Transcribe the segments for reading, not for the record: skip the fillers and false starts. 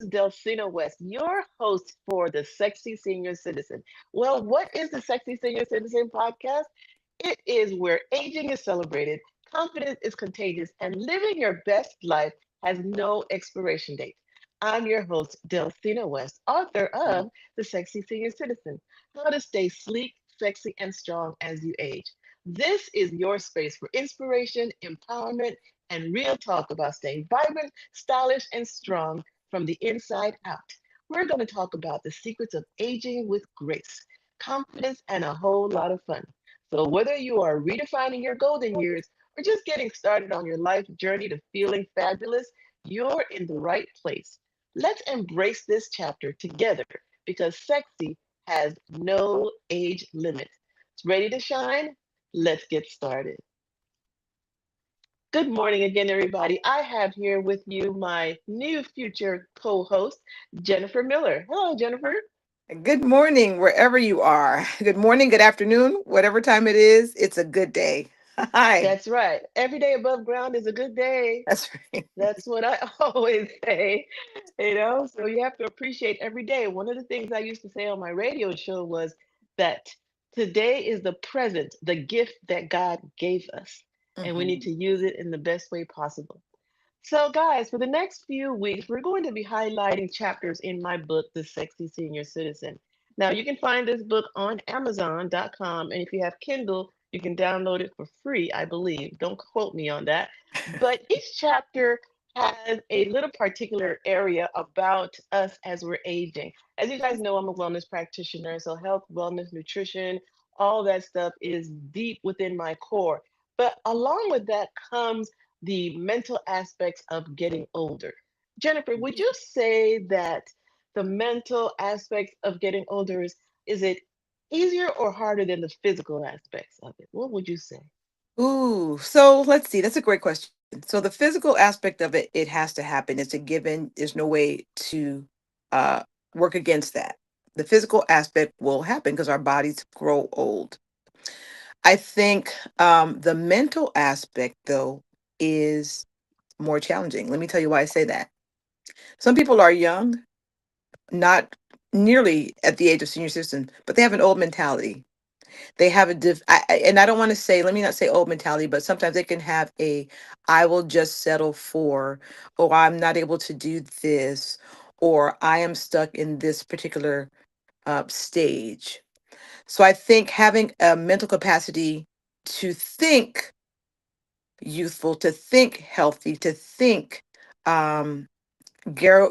is Delcina West, your host for the Sexy Senior Citizen. Well, what is the Sexy Senior Citizen podcast? It is where aging is celebrated, confidence is contagious, and living your best life has no expiration date. I'm your host, Delcina West, author of The Sexy Senior Citizen, How to Stay Sleek, Sexy, and Strong as You Age. This is your space for inspiration, empowerment, and real talk about staying vibrant, stylish, and strong from the inside out. We're going to talk about the secrets of aging with grace, confidence, and a whole lot of fun. So, whether you are redefining your golden years or just getting started on your life journey to feeling fabulous, you're in the right place. Let's embrace this chapter together because sexy has no age limit. It's ready to shine? Let's get started. Good morning again, everybody. I have here with you my new future co host, Jennifer Miller. Hello, Jennifer. Good morning, wherever you are. Good morning, good afternoon, whatever time it is, it's a good day. Hi. That's right. Every day above ground is a good day. That's right. That's what I always say, so you have to appreciate every day. One of the things I used to say on my radio show was that today is the present, the gift that God gave us, and we need Mhm. to use it in the best way possible. So, guys, for the next few weeks, we're going to be highlighting chapters in my book, The Sexy Senior Citizen. Now, you can find this book on Amazon.com, and if you have Kindle, you can download it for free, I believe. Don't quote me on that. But each chapter has a little particular area about us as we're aging. As you guys know, I'm a wellness practitioner, so health, wellness, nutrition, all that stuff is deep within my core. But along with that comes the mental aspects of getting older. Jennifer, would you say that the mental aspects of getting older is it easier or harder than the physical aspects of it? What would you say? Ooh, so let's see. That's a great question. So the physical aspect of it, it has to happen. It's a given. There's no way to uh work against that. The physical aspect will happen because our bodies grow old. I think the mental aspect though is more challenging. Let me tell you why I say that. Some people are young, not nearly at the age of senior citizen, but they have an old mentality. They have a and I don't want to say, let me not say old mentality, but sometimes they can have a, I will just settle for, or I'm not able to do this, or I am stuck in this particular stage. So I think having a mental capacity to think youthful, to think healthy, to think um,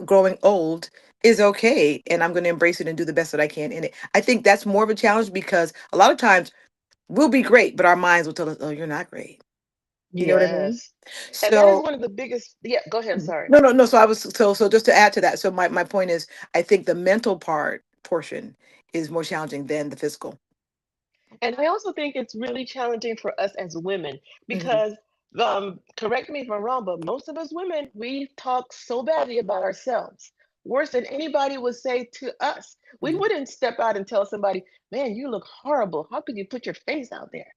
growing old is okay, and I'm going to embrace it and do the best that I can in it. I think that's more of a challenge because a lot of times we'll be great, but our minds will tell us, "Oh, you're not great." You know what I mean? Yes. And that is So one of the biggest, yeah, go ahead, I'm Mhm. sorry. No, no, no. So I was so just to add to that. So my point is, I think the mental portion is more challenging than the physical. And I also think it's really challenging for us as women Hmm. because, correct me if I'm wrong, but most of us women, we talk so badly about ourselves, worse than anybody would say to us. We Hmm. wouldn't step out and tell somebody, man, you look horrible. How could you put your face out there?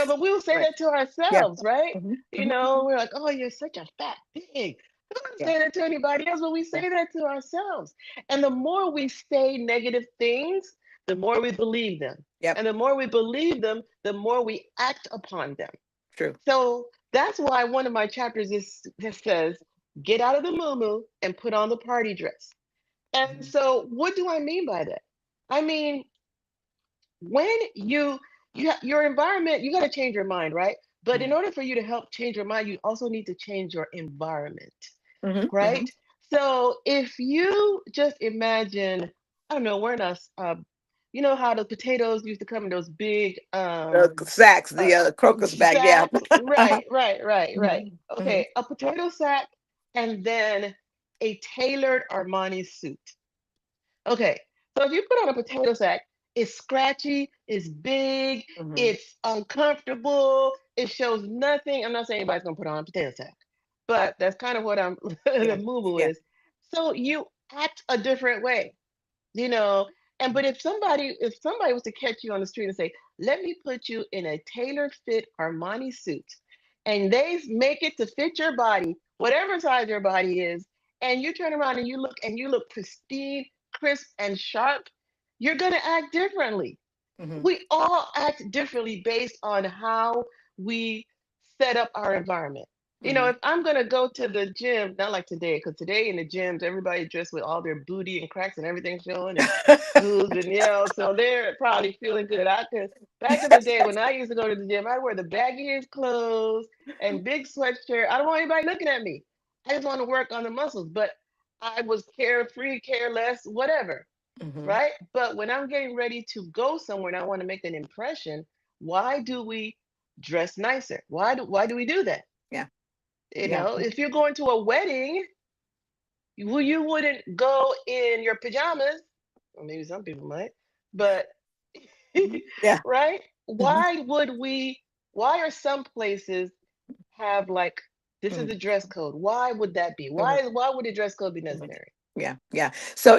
But we will say Right. that to Yeah. ourselves, right? Hmm. Hmm. We're like, oh, you're such a fat pig. We don't Yeah. say that to anybody else, but we Yeah. say that to ourselves. And the more we say negative things, the more we believe them. Yep. And the more we believe them, the more we act upon them. True. So that's why one of my chapters is that says, get out of the moo and put on the party dress. And Mhm. so what do I mean by that? I mean, when your environment, you got to change your mind, right? But in Mhm. order for you to help change your mind, you also need to change your environment, Mhm. right? Mhm. So if you just imagine, I don't know, we're in you know how the potatoes used to come in those big Sacks, uh, the crocus bag. Yeah. sacks? Right. Mhm. Mhm. Okay, a potato sack and then a tailored Armani suit. Okay, so if you put on a potato sack, it's scratchy, it's big, Mhm. it's uncomfortable, it shows nothing. I'm not saying anybody's gonna put on a potato sack, but that's kind of what I'm the Yeah. moo Yeah. is. So you act a different way, you know. And but if somebody was to catch you on the street and say, "Let me put you in a tailor fit Armani suit," and they make it to fit your body, whatever size your body is, and you turn around and you look pristine, crisp, and sharp, you're gonna act differently. Hmm. We all act differently based on how we set up our environment. You know, Hmm. if I'm gonna go to the gym, not like today, because today in the gyms, everybody dressed with all their booty and cracks and everything showing and boobs and so they're probably feeling good. I could back in the day when I used to go to the gym, I wear the baggiest clothes and big sweatshirt. I don't want anybody looking at me. I just want to work on the muscles, but I was carefree, careless, whatever, Hmm. right? But when I'm getting ready to go somewhere and I want to make an impression, why do we dress nicer? Why do we do that? Yeah. You Yeah. know, if you're going to a wedding, you wouldn't go in your pajamas. Or maybe some people might, but Mhm. Yeah. right? Hmm. Why would we? Why are some places have like this is Hmm. the dress code? Why would that be? Hmm. Why would the dress code be Hmm. necessary? Yeah, yeah. So,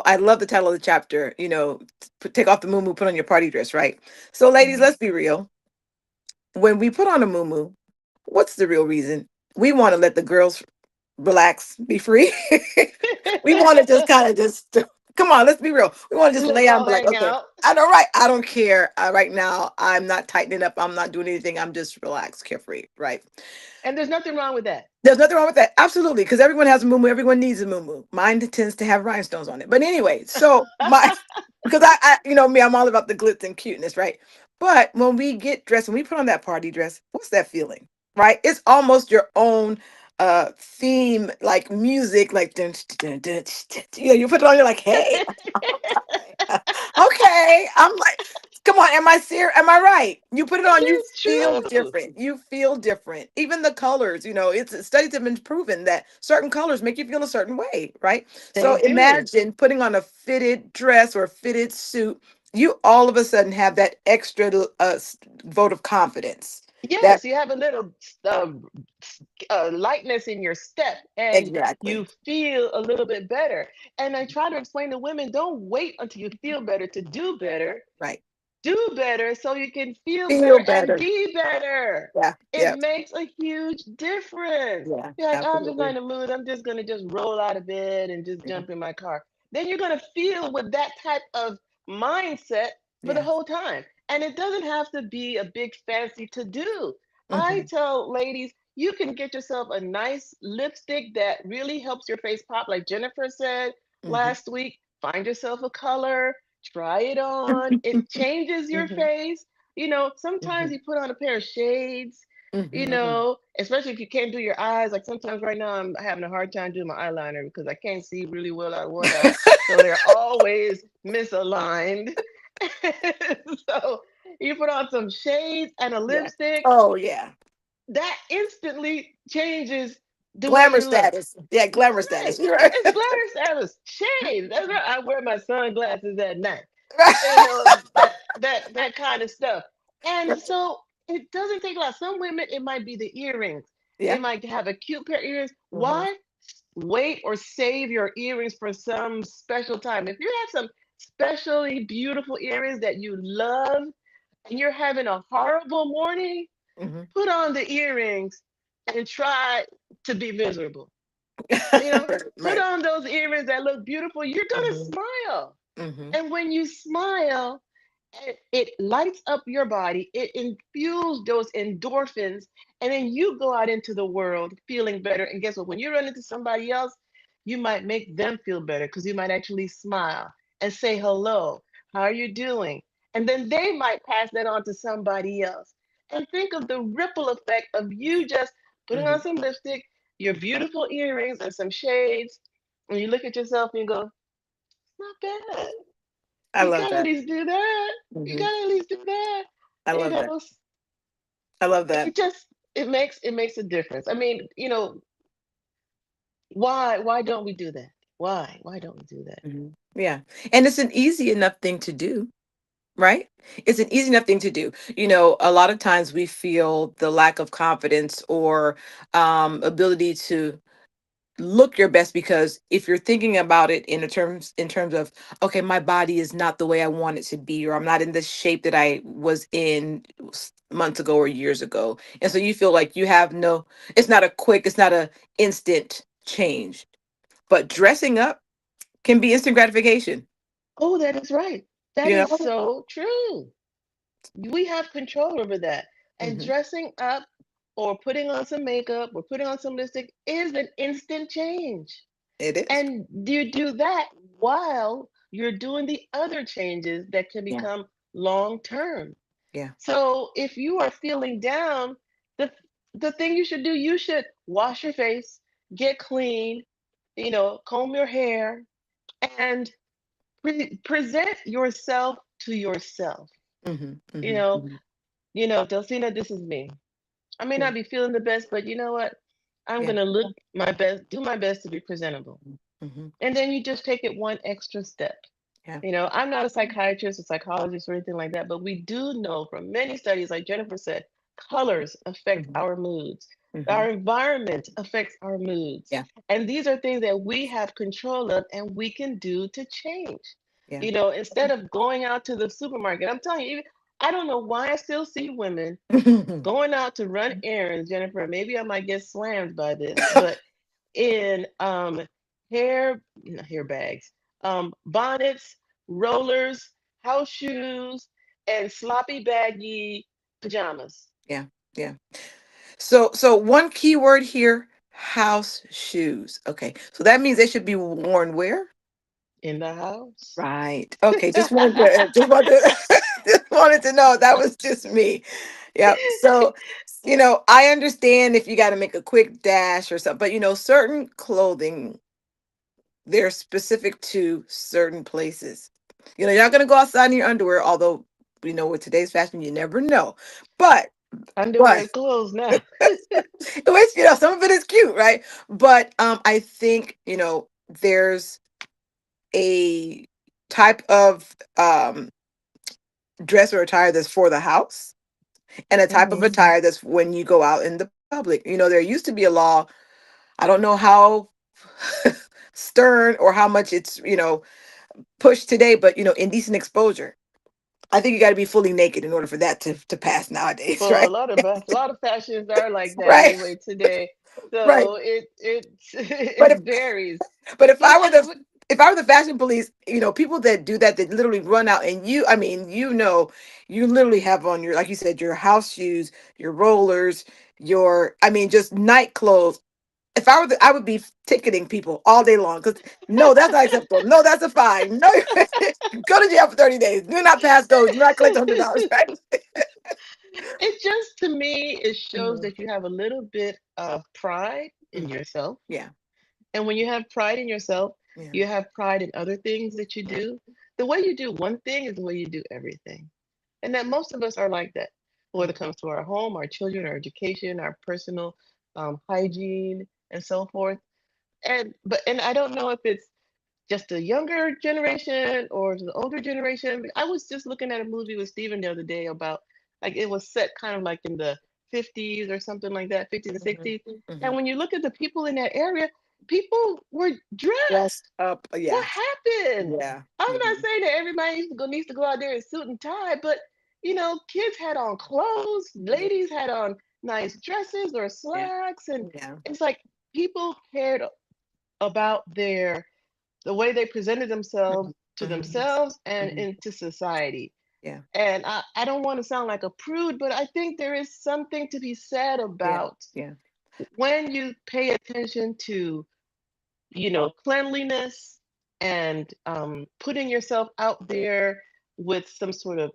I love the title of the chapter, take off the muumuu, put on your party dress, right? So, ladies, Mhm. let's be real. When we put on a muumuu, what's the real reason? We want to let the girls relax, be free. We want to just kind of just come on, let's be real. We want to just Let lay it out and all be like, hang okay, out. I know, right? I don't care. Right now, I'm not tightening up. I'm not doing anything. I'm just relaxed, carefree, right? And there's nothing wrong with that. There's nothing wrong with that. Absolutely. Because everyone has a moo everyone needs a moo. Mine tends to have rhinestones on it. But anyway, so because me, I'm all about the glitz and cuteness, right? But when we get dressed, when we put on that party dress, what's that feeling? Right? It's almost your own theme, like music, like dun, dun, dun, dun, dun, dun. You put it on, you're like, hey, okay. I'm like, come on, am I serious? Am I right? You put it on, you It's feel true. different. You feel different. Even the colors, studies have been proven that certain colors make you feel a certain way, right? They So do. imagine putting on a fitted dress or a fitted suit. You all of a sudden have that extra vote of confidence. That Yes, you have a little uh, lightness in your step and exactly you feel a little bit better. And I try to explain to women, don't wait until you feel better to do better. right. Do better so you can feel Feel better and better. be better. Yeah. It Yeah. makes a huge difference. Yeah. You're like, oh, I'm just not in Absolutely. the mood. I'm just going to just roll out of bed and just Yeah. jump in my car. Then you're going to feel with that type of mindset for the Yeah. whole time. And it doesn't have to be a big fancy to do. I Hmm. tell ladies, you can get yourself a nice lipstick that really helps your face pop, like Jennifer said Hmm. last week. Find yourself a color, try it on. It changes your Hmm. face. You know, sometimes Hmm. you put on a pair of shades, Hmm. especially if you can't do your eyes. Like sometimes right now I'm having a hard time doing my eyeliner because I can't see really well out of one eye. So they're always misaligned. So you put on some shades and a Yeah. lipstick, Oh yeah. that instantly changes the way Glamour you look. status. Yeah, glamour Right. status. You're right. It's glamour status. Shades. That's right. I wear my sunglasses at night. You Right. know, that kind of stuff. And so it doesn't take a lot. Some women, it might be the earrings. They Yeah. might have a cute pair of earrings. Hmm. Why wait or save your earrings for some special time? If you have some specially beautiful earrings that you love and you're having a horrible morning, Hmm. put on the earrings and try to be miserable. You know, put Right. on those earrings that look beautiful. You're gonna Hmm. smile. Hmm. And when you smile, it lights up your body, it infuses those endorphins, and then you go out into the world feeling better. And guess what? When you run into somebody else, you might make them feel better because you might actually smile and say hello. How are you doing? And then they might pass that on to somebody else. And think of the ripple effect of you just putting on Hmm. some lipstick, your beautiful earrings, and some shades, and you look at yourself and you go, not bad. I You love gotta at that. least do that. You Hmm. gotta at least do that. I You love that. know, I love that. it just it makes a difference. I mean, why don't we do that? Why don't we do that? Hmm. Yeah. And it's an easy enough thing to do, right? It's an easy enough thing to do. A lot of times we feel the lack of confidence or ability to look your best because if you're thinking about it in terms of, okay, my body is not the way I want it to be, or I'm not in the shape that I was in months ago or years ago. And so you feel like you have no, it's not a quick, it's not a instant change. But dressing up can be instant gratification, Oh, that is right. That you is know? so true. We have control over that. And Hmm. dressing up or putting on some makeup or putting on some lipstick is an instant change. It is. And you do that while you're doing the other changes that can Yeah. become long term. Yeah. So if you are feeling down, the the thing you should do, you should wash your face, get clean, comb your hair, and present yourself to yourself. Hmm. You Hmm. know, Hmm. Dulcina, this is me. I may Yeah. not be feeling the best, but you know what? I'm Yeah. gonna look my best, do my best to be presentable. Hmm. And then you just take it one extra step. Yeah. I'm not a psychiatrist or psychologist or anything like that, but we do know from many studies, like Jennifer said, colors affect Hmm. our moods. Hmm. Our environment affects our moods. Yeah. And these are things that we have control of and we can do to change. Yeah. Instead of going out to the supermarket, I'm telling you, I don't know why I still see women going out to run errands, Jennifer. Maybe I might get slammed by this, but in hair bags, bonnets, rollers, house shoes, and sloppy baggy pajamas Yeah. Yeah. So one key word here, house shoes. Okay. So that means they should be worn where? in the house. Right. Okay. Just wanted to know. That was just me. Yep. So, I understand if you got to make a quick dash or something, but certain clothing, they're specific to certain places. You're not gonna go outside in your underwear, although with today's fashion, you never know. But Underwear but is clothes now. which some of it is cute, right? But I think there's a type of dress or attire that's for the house, and a type of Hmm. attire that's when you go out in the public. There used to be a law. I don't know how stern or how much it's pushed today, but indecent exposure. I think you got to be fully naked in order for that to pass nowadays, Well, right? a lot of fashions are like that Right, anyway today. right. So it But it if varies. but if But I were the if I were the fashion police, people that do that, that literally run out and I mean, you literally have on your, like you said, your house shoes, your rollers, I mean, just night clothes. If I were I would be ticketing people all day long because no, that's not acceptable. No, that's a fine. No, go to jail for 30 days. Do not pass those. Do not collect $100. Right? it just to me it shows Mhm. that you have a little bit of pride in Mhm. yourself. Yeah, And when you have pride in yourself, yeah. you have pride in other things that you do. The way you do one thing is the way you do everything. And that most of us are like that, whether it Mhm. comes to our home, our children, our education, our personal hygiene, and so forth. And I don't know if it's just a younger generation or the older generation. I was just looking at a movie with Steven the other day about, like, it was set kind of like in the 50s or something like that, 50s and Mhm. 60s. And Mhm. when you look at the people in that area, people were Dressed dressed. up. What Yeah, happened? yeah. I'm not Mhm. saying that everybody needs to go out there in suit and tie, but kids had on clothes, Yeah, ladies had on nice dresses or yeah, slacks, and yeah. it's like people cared about the way they presented themselves Mhm. to Mhm. themselves and Mhm. into society. Yeah, And I don't want to sound like a prude, but I think there is something to be said yeah, about yeah. when you pay attention to, cleanliness and putting yourself out there with some sort of,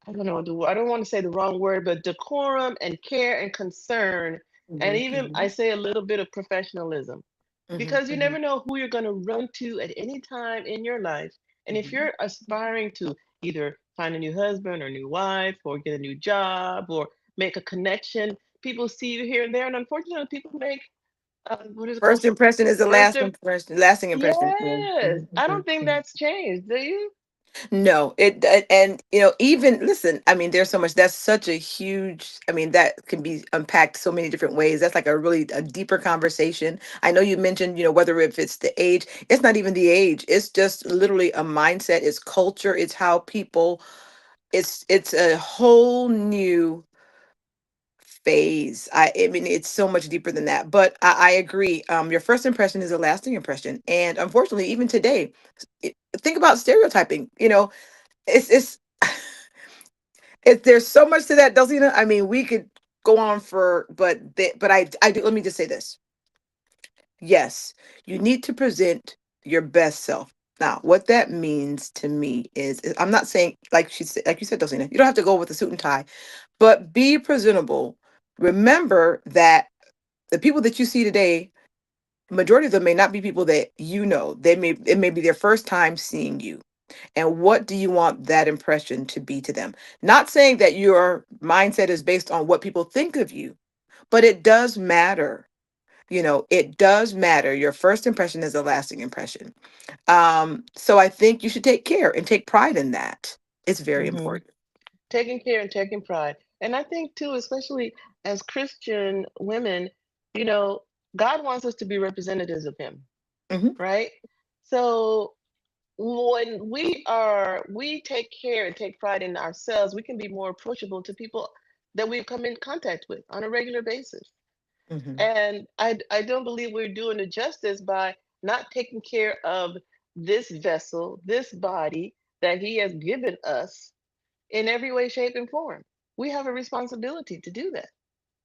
I don't know, I don't want to say the wrong word, but decorum and care and concern. And Mhm. even I Mhm. say a little bit of professionalism Mhm. because you Mhm. never know who you're going to run to at any time in your life. And if Mhm. you're aspiring to either find a new husband or new wife or get a new job or make a connection, people see you here and there. And unfortunately, people make, what is it called? First impression is the First, last impression, lasting impression. Mhm. yes. Mhm. I don't Mhm. think Mhm. that's changed. Do you? No, and even listen, I mean, there's so much, that's such a huge, I mean, that can be unpacked so many different ways. That's like a deeper conversation. I know you mentioned, whether if it's the age, it's not even the age. It's just literally a mindset, it's culture, it's how people it's a whole new phase. I mean, it's so much deeper than that. But I agree. Your first impression is a lasting impression, and unfortunately, even today, think about stereotyping. It's there's so much to that, Delsina. I mean, we could go on for, but I do. Let me just say this. Yes, you need to present your best self. Now, what that means to me is I'm not saying like you said, Delsina, you don't have to go with a suit and tie, but be presentable. Remember that the people that you see today, majority of them may not be people that you know. It may be their first time seeing you. And what do you want that impression to be to them? Not saying that your mindset is based on what people think of you, but it does matter. It does matter. Your first impression is a lasting impression. So I think you should take care and take pride in that. It's very Hmm. important. Taking care and taking pride. And I think too, especially as Christian women, you know, God wants us to be representatives of Him, Hmm. right? So when we take care and take pride in ourselves, we can be more approachable to people that we come in contact with on a regular basis. Hmm. And I don't believe we're doing it justice by not taking care of this vessel, this body that He has given us in every way, shape, and form. We have a responsibility to do that,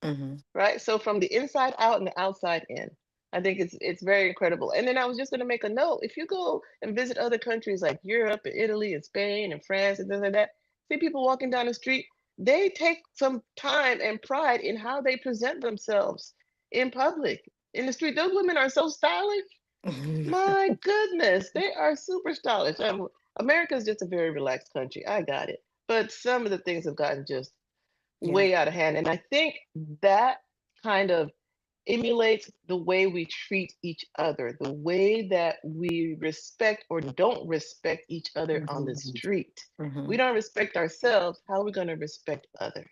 Hmm. right? So from the inside out and the outside in. I think it's very incredible. And then I was just going to make a note. If you go and visit other countries like Europe and Italy and Spain and France and things like that, see people walking down the street, they take some time and pride in how they present themselves in public, in the street. Those women are so stylish. My goodness, they are super stylish. America is just a very relaxed country. I got it. But some of the things have gotten just Yeah. way out of hand. And I think that kind of emulates the way we treat each other, the way that we respect or don't respect each other on the Hmm. street. Hmm. We don't respect ourselves. How are we going to respect others?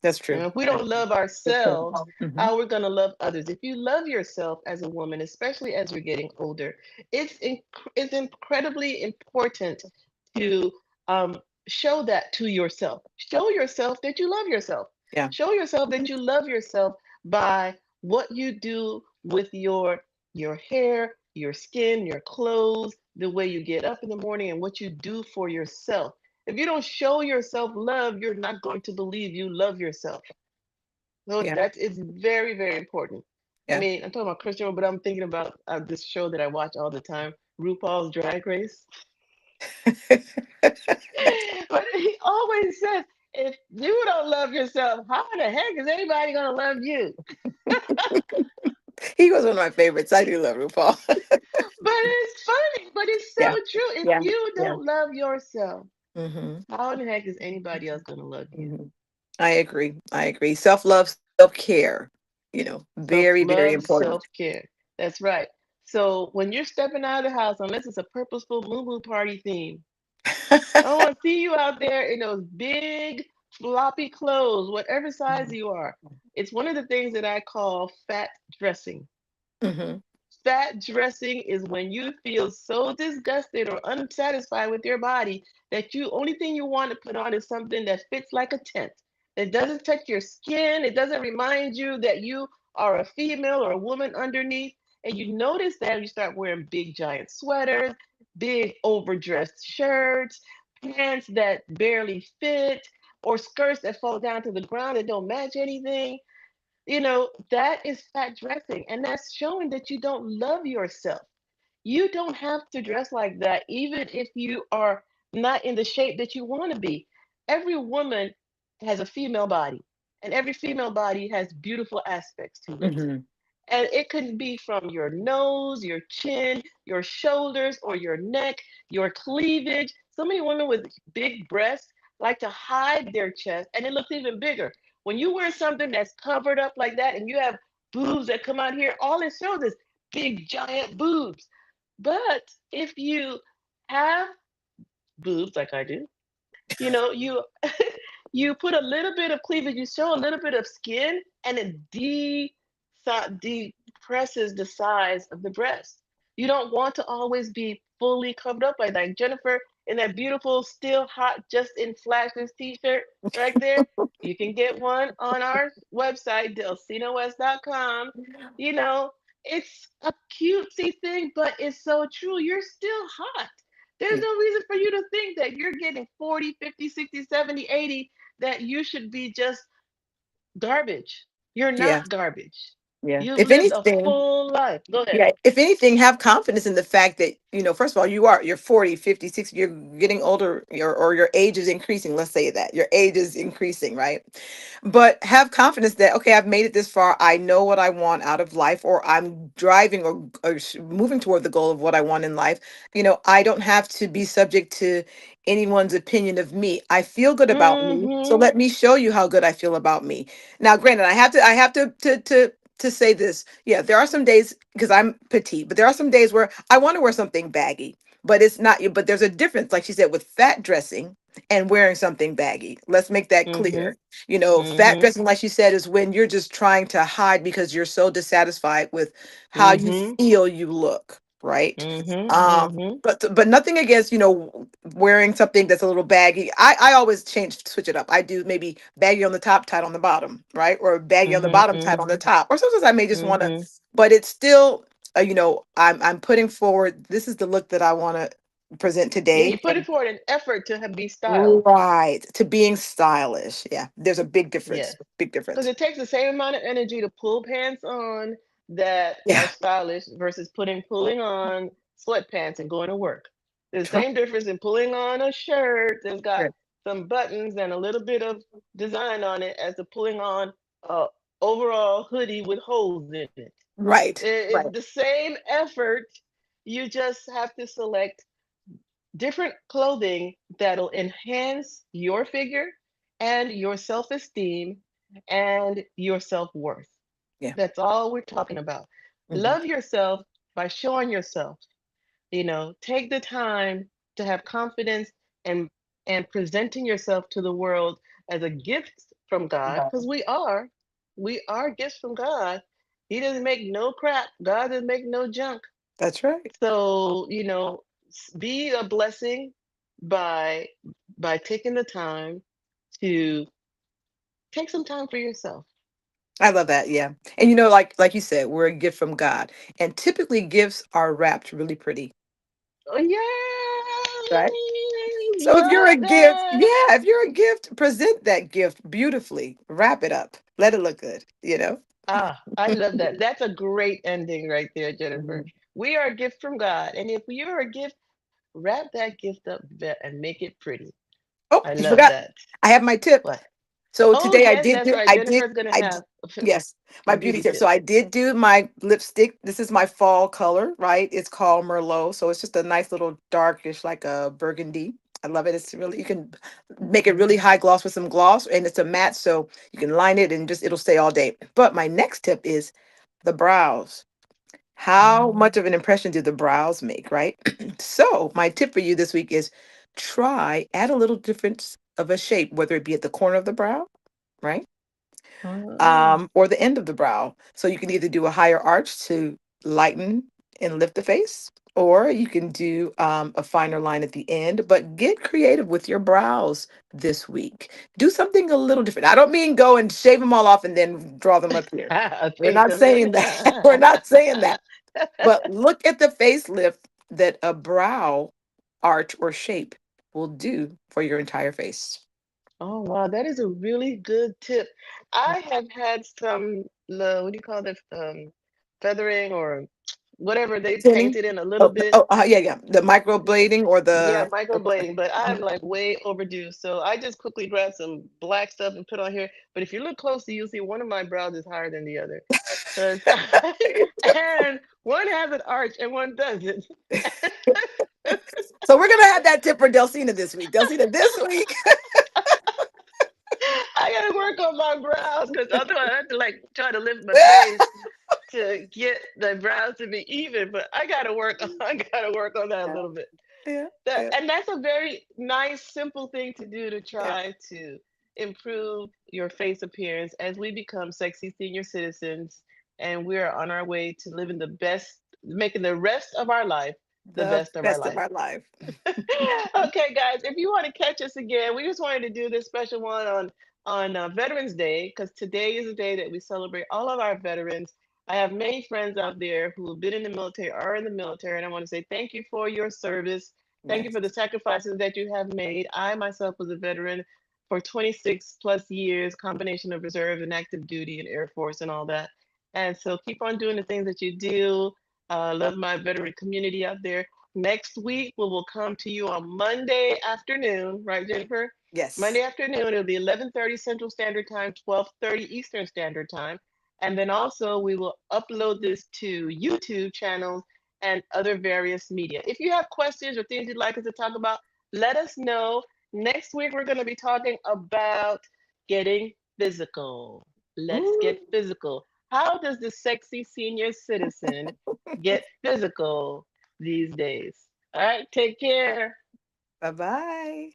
That's And true. if we don't love ourselves, Hmm. how are we going to love others? If you love yourself as a woman, especially as you're getting older, it's incredibly important to show that to yourself. Show yourself that you love yourself. Yeah. Show yourself that you love yourself by what you do with your hair, your skin, your clothes, the way you get up in the morning, and what you do for yourself. If you don't show yourself love, you're not going to believe you love yourself. So Yeah. that is very, very important. I Yeah. mean, I'm talking about Christian, but I'm thinking about this show that I watch all the time, RuPaul's Drag Race. But he always says, if you don't love yourself, how the heck is anybody going to love you? He was one of my favorites. I do love RuPaul. But it's funny, but it's so Yeah. true. If Yeah. you Yeah. don't love yourself, Hmm. how in the heck is anybody else going to love you? Hmm. I agree. I agree. Self love, self care. Self Very, very love, important. self care. That's right. So when you're stepping out of the house, unless it's a purposeful moo moo party theme, I want to see you out there in those big floppy clothes, whatever size you are. It's one of the things that I call fat dressing. Hmm. Fat dressing is when you feel so disgusted or unsatisfied with your body that you only thing you want to put on is something that fits like a tent. It doesn't touch your skin. It doesn't remind you that you are a female or a woman underneath. And you notice that you start wearing big giant sweaters, big overdressed shirts, pants that barely fit, or skirts that fall down to the ground and don't match anything. That is fat dressing, and that's showing that you don't love yourself. You don't have to dress like that, even if you are not in the shape that you want to be. Every woman has a female body, and every female body has beautiful aspects to it. Hmm. And it can be from your nose, your chin, your shoulders, or your neck, your cleavage. So many women with big breasts like to hide their chest, and it looks even bigger. When you wear something that's covered up like that and you have boobs that come out here, all it shows is big, giant boobs. But if you have boobs like I do, you you put a little bit of cleavage, you show a little bit of skin, and it depresses the size of the breast. You don't want to always be fully covered up like that. Jennifer, in that beautiful, still hot, just in flashes t-shirt right there. You can get one on our website, delcinawest.com. You know, it's a cutesy thing, but it's so true. You're still hot. There's Yeah. no reason for you to think that you're getting 40, 50, 60, 70, 80, that you should be just garbage. You're Yeah. not garbage. Yeah. You've If lived a anything, full life. Go ahead. yeah, if anything, have confidence in the fact that, first of all, you're 40, 50, 60, you're getting older, or your age is increasing. Let's say that your age is increasing, right? But have confidence that, okay, I've made it this far. I know what I want out of life, or I'm driving, or moving toward the goal of what I want in life. I don't have to be subject to anyone's opinion of me. I feel good about me. So Mm-hmm. let me show you how good I feel about me. Now, granted, I have to say this. Yeah, there are some days, because I'm petite, but there are some days where I want to wear something baggy. But it's not, but there's a difference, like she said, with fat dressing and wearing something baggy. Let's make that Mm-hmm. clear. Fat Mm-hmm. dressing, like she said, is when you're just trying to hide because you're so dissatisfied with how you Mm-hmm. feel you look, right? Mm-hmm. Um, Mm-hmm. but nothing against, wearing something that's a little baggy. I always switch it up. I do maybe baggy on the top, tight on the bottom, right? Or baggy on the bottom, tight Mm-hmm. on the top. Or sometimes I may just want to, Mm-hmm. but it's still, I'm putting forward. This is the look that I want to present Yeah, today. you put it forward an effort to be styled. Right. To being stylish. Yeah. There's a big Yeah. difference. Big Because difference. it takes the same amount of energy to pull pants on that are Yeah. stylish versus pulling on sweatpants and going to work. There's the Try same difference in pulling on a shirt that's got it. some buttons and a little bit of design on it as to pulling on a overall hoodie with holes in it. Right. It's the Right. same effort. You just have to select different clothing that'll enhance your figure and your self esteem and your self worth. Yeah. That's all we're talking about. Hmm. Love yourself by showing yourself. Take the time to have confidence and presenting yourself to the world as a gift from God, because we are gifts from God. He doesn't make no crap. God doesn't make no junk. That's right. So, be a blessing by taking the time to take some time for yourself. I love that. Yeah. And like you said, we're a gift from God. And typically gifts are wrapped really pretty. Oh, Right. yay! So if you're a Love gift, that. yeah, if you're a gift, present that gift beautifully. Wrap it up. Let it look good. Ah, I love that. That's a great ending right there, Jennifer. Mhm. We are a gift from God. And if you're a gift, wrap that gift up and make it pretty. Oh, I you love forgot. that. I have my tip. What? So Oh, today yes, that's right. Jennifer's going to I did, have yes, my a beauty beauty tip. So tip. I did do my lipstick. This is my fall color, right? It's called Merlot. So it's just a nice little darkish, like a burgundy. I love it. It's really, you can make it really high gloss with some gloss, and it's a matte. So you can line it and just, it'll stay all day. But my next tip is the brows. How much Mm. of an impression do the brows make, right? So my tip for you this week is add a little difference of a shape, whether it be at the corner of the brow, right? Ah. Or the end of the brow. So you can either do a higher arch to lighten and lift the face, or you can do a finer line at the end. But get creative with your brows this week. Do something a little different. I don't mean go and shave them all off and then draw them up here. We're Paint not them in. saying that. We're not saying that. But look at the facelift that a brow arch or shape will do for your entire face. Oh, wow, that is a really good tip. I have had some, what do you call that? Feathering or whatever. They Tinning. painted in a little bit. Yeah, yeah. The microblading or Yeah, the. microblading, but I'm Mhm. like way overdue. So I just quickly grabbed some black stuff and put on here. But if you look closely, you'll see one of my brows is higher than the other. 'Cause and one has an arch and one doesn't. So we're gonna have that tip for Delcina this week. Delcina this week. I gotta work on my brows because otherwise I have to like try to lift my face to get the brows to be even. But I gotta work on I gotta work on that a Yeah, little bit. yeah, That yeah, and that's a very nice, simple thing to do to yeah. try to improve your face appearance as we become sexy senior citizens and we are on our way to living the best, making the rest of our life the The best of our best of life. our life. Okay, guys, if you want to catch us again, we just wanted to do this special one on Veterans Day because today is the day that we celebrate all of our veterans. I have many friends out there who have been in the military, are in the military, and I want to say thank you for your service. Thank you Yes. for the sacrifices that you have made. I myself was a veteran for 26 plus years, combination of reserve and active duty and Air Force and all that. And so keep on doing the things that you do. Love my veteran community out there. Next week, we will come to you on Monday afternoon, right, Jennifer? Yes. Monday afternoon, it'll be 11:30 Central Standard Time, 12:30 Eastern Standard Time. And then also, we will upload this to YouTube channels and other various media. If you have questions or things you'd like us to talk about, let us know. Next week, we're going to be talking about getting physical. Let's get Ooh. physical. How does the sexy senior citizen get physical these days? All right, take care. Bye bye.